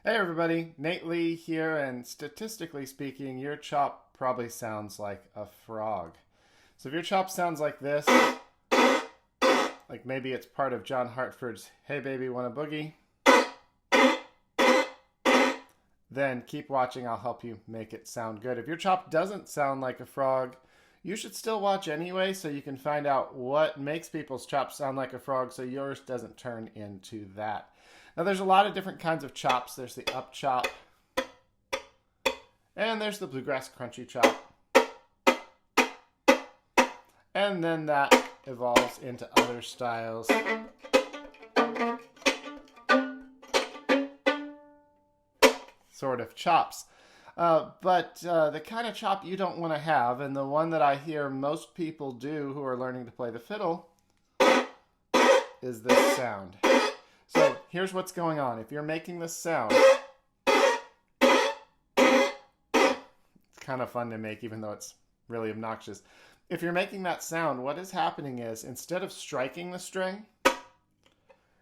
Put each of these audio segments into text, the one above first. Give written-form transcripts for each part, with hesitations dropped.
Hey everybody, Nate Lee here, and statistically speaking, your chop probably sounds like a frog. So if your chop sounds like this, like maybe it's part of John Hartford's Hey Baby Wanna Boogie, then keep watching, I'll help you make it sound good. If your chop doesn't sound like a frog, you should still watch anyway so you can find out what makes people's chops sound like a frog so yours doesn't turn into that. Now there's a lot of different kinds of chops. There's the up chop, and there's the bluegrass crunchy chop. And then that evolves into other styles. Sort of chops. But the kind of chop you don't want to have, and the one that I hear most people do who are learning to play the fiddle, is this sound. So here's what's going on. If you're making this sound, it's kind of fun to make even though it's really obnoxious. If you're making that sound, what is happening is instead of striking the string,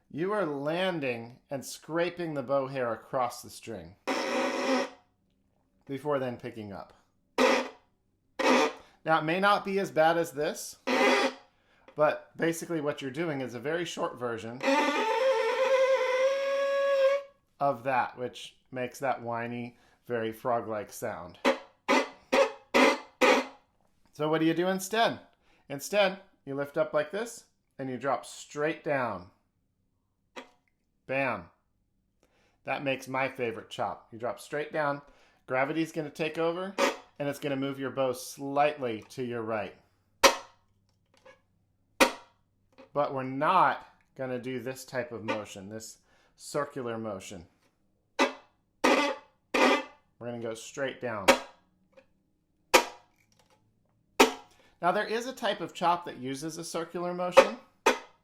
you are landing and scraping the bow hair across the string before then picking up. Now it may not be as bad as this, but basically what you're doing is a very short version of that, which makes that whiny, very frog-like sound. So what do you do instead? Instead, you lift up like this, and you drop straight down. Bam. That makes my favorite chop. You drop straight down, gravity's going to take over, and it's going to move your bow slightly to your right. But we're not going to do this type of motion, this circular motion. We're going to go straight down. Now there is a type of chop that uses a circular motion.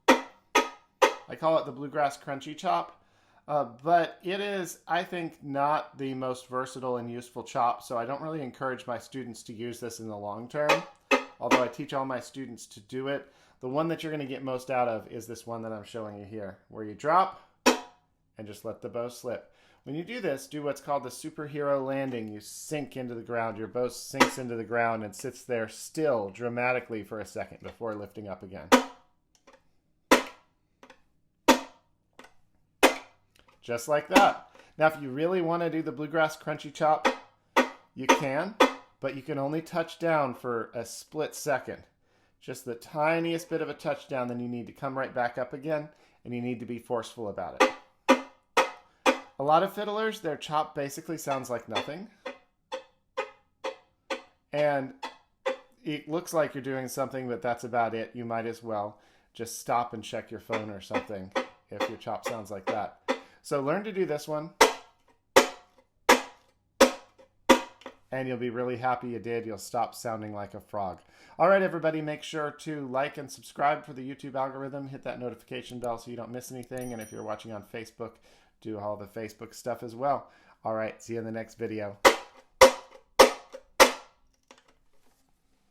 I call it the bluegrass crunchy chop. But it is, I think, not the most versatile and useful chop, so I don't really encourage my students to use this in the long term. Although I teach all my students to do it. The one that you're going to get most out of is this one that I'm showing you here, where you drop and just let the bow slip. When you do this, do what's called the superhero landing. You sink into the ground. Your bow sinks into the ground and sits there still dramatically for a second before lifting up again. Just like that. Now, if you really want to do the bluegrass crunchy chop, you can, but you can only touch down for a split second. Just the tiniest bit of a touchdown, then you need to come right back up again, and you need to be forceful about it. A lot of fiddlers, their chop basically sounds like nothing. And it looks like you're doing something, but that's about it. You might as well just stop and check your phone or something if your chop sounds like that. So learn to do this one, and you'll be really happy you did. You'll stop sounding like a frog. All right, everybody, make sure to like and subscribe for the YouTube algorithm. Hit that notification bell so you don't miss anything. And if you're watching on Facebook, do all the Facebook stuff as well. All right, see you in the next video.